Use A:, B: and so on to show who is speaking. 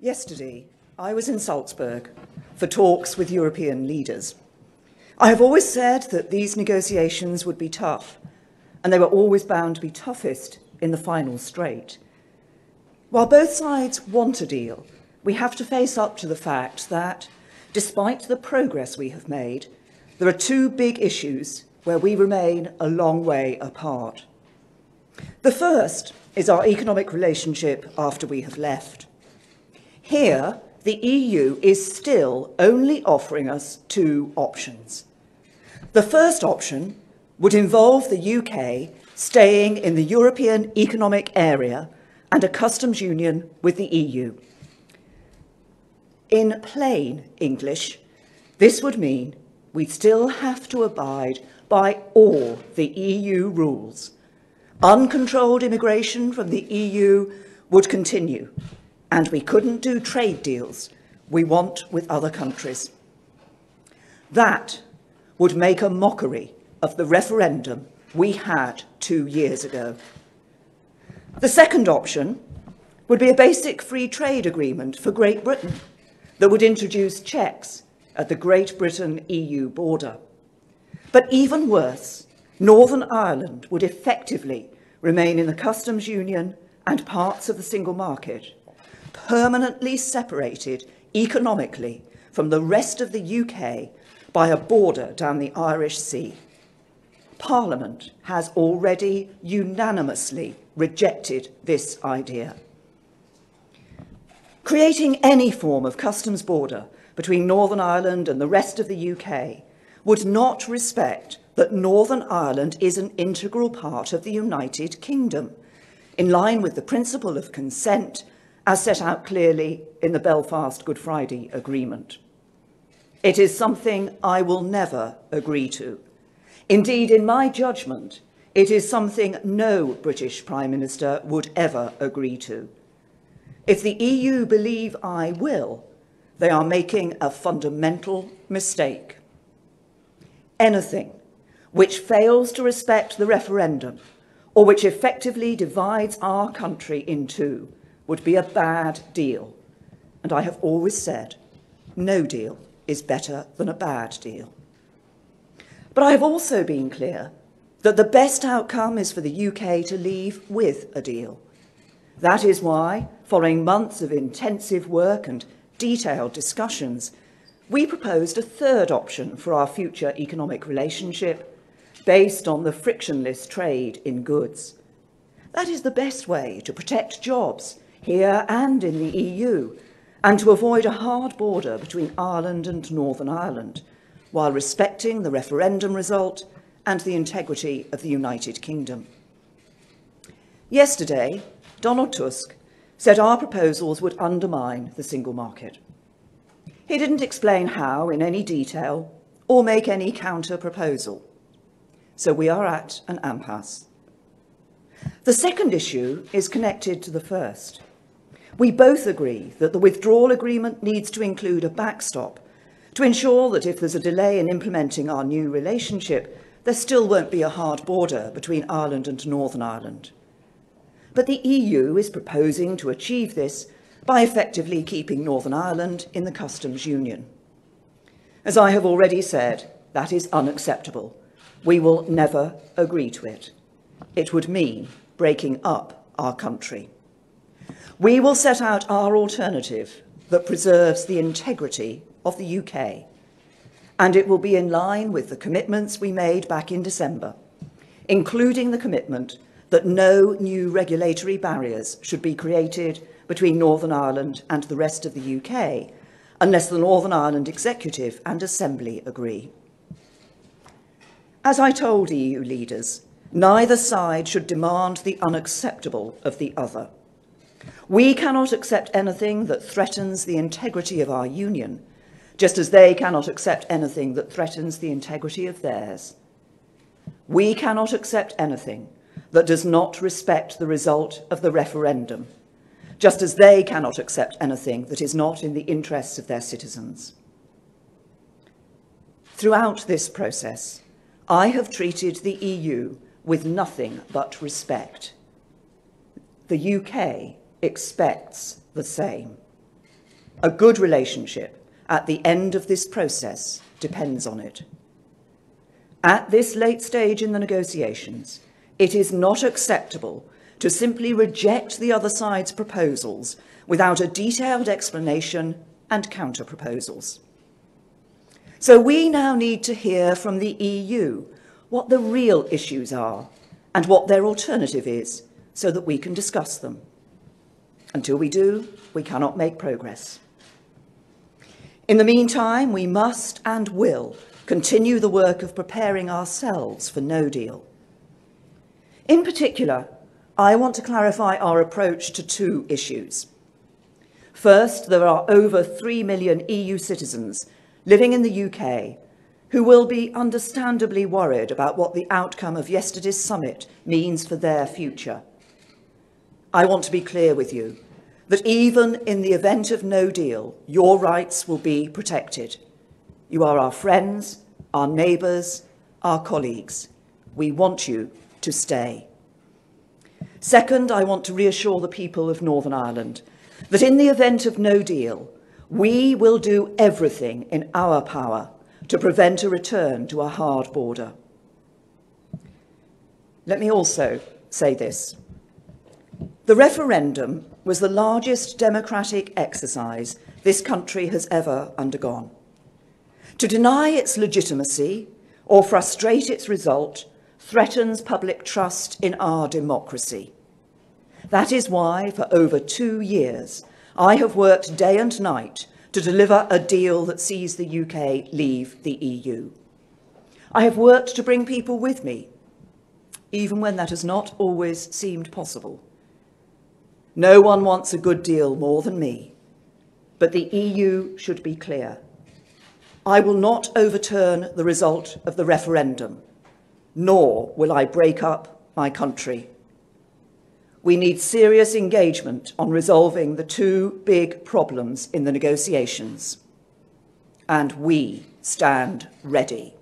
A: Yesterday, I was in Salzburg for talks with European leaders. I have always said that these negotiations would be tough, and they were always bound to be toughest in the final straight. While both sides want a deal, we have to face up to the fact that, despite the progress we have made, there are two big issues where we remain a long way apart. The first is our economic relationship after we have left. Here, the EU is still only offering us two options. The first option would involve the UK staying in the European Economic Area and a customs union with the EU. In plain English, this would mean we'd still have to abide by all the EU rules. Uncontrolled immigration from the EU would continue, and we couldn't do trade deals we want with other countries. That would make a mockery of the referendum we had 2 years ago. The second option would be a basic free trade agreement for Great Britain that would introduce checks at the Great Britain-EU border. But even worse, Northern Ireland would effectively remain in the customs union and parts of the single market, permanently separated economically from the rest of the UK by a border down the Irish Sea. Parliament has already unanimously rejected this idea. Creating any form of customs border between Northern Ireland and the rest of the UK would not respect that Northern Ireland is an integral part of the United Kingdom, in line with the principle of consent as set out clearly in the Belfast Good Friday Agreement. It is something I will never agree to. Indeed, in my judgment, it is something no British Prime Minister would ever agree to. If the EU believe I will, they are making a fundamental mistake. Anything which fails to respect the referendum or which effectively divides our country in two would be a bad deal. And I have always said, no deal is better than a bad deal. But I have also been clear that the best outcome is for the UK to leave with a deal. That is why, following months of intensive work and detailed discussions, we proposed a third option for our future economic relationship based on the frictionless trade in goods. That is the best way to protect jobs here and in the EU, and to avoid a hard border between Ireland and Northern Ireland, while respecting the referendum result and the integrity of the United Kingdom. Yesterday, Donald Tusk said our proposals would undermine the single market. He didn't explain how in any detail or make any counter-proposal. So we are at an impasse. The second issue is connected to the first. We both agree that the withdrawal agreement needs to include a backstop to ensure that if there's a delay in implementing our new relationship, there still won't be a hard border between Ireland and Northern Ireland. But the EU is proposing to achieve this by effectively keeping Northern Ireland in the customs union. As I have already said, that is unacceptable. We will never agree to it. It would mean breaking up our country. We will set out our alternative that preserves the integrity of the UK, and it will be in line with the commitments we made back in December, including the commitment that no new regulatory barriers should be created between Northern Ireland and the rest of the UK, unless the Northern Ireland Executive and Assembly agree. As I told EU leaders, neither side should demand the unacceptable of the other. We cannot accept anything that threatens the integrity of our union, just as they cannot accept anything that threatens the integrity of theirs. We cannot accept anything that does not respect the result of the referendum, just as they cannot accept anything that is not in the interests of their citizens. Throughout this process, I have treated the EU with nothing but respect. The UK expects the same. A good relationship at the end of this process depends on it. At this late stage in the negotiations, it is not acceptable to simply reject the other side's proposals without a detailed explanation and counter-proposals. So we now need to hear from the EU what the real issues are and what their alternative is, so that we can discuss them. Until we do, we cannot make progress. In the meantime, we must and will continue the work of preparing ourselves for no deal. In particular, I want to clarify our approach to two issues. First, there are over 3 million EU citizens living in the UK who will be understandably worried about what the outcome of yesterday's summit means for their future. I want to be clear with you that even in the event of no deal, your rights will be protected. You are our friends, our neighbours, our colleagues. We want you to stay. Second, I want to reassure the people of Northern Ireland that in the event of no deal, we will do everything in our power to prevent a return to a hard border. Let me also say this. The referendum was the largest democratic exercise this country has ever undergone. To deny its legitimacy or frustrate its result threatens public trust in our democracy. That is why, for over 2 years, I have worked day and night to deliver a deal that sees the UK leave the EU. I have worked to bring people with me, even when that has not always seemed possible. No one wants a good deal more than me, but the EU should be clear. I will not overturn the result of the referendum, nor will I break up my country. We need serious engagement on resolving the two big problems in the negotiations, and we stand ready.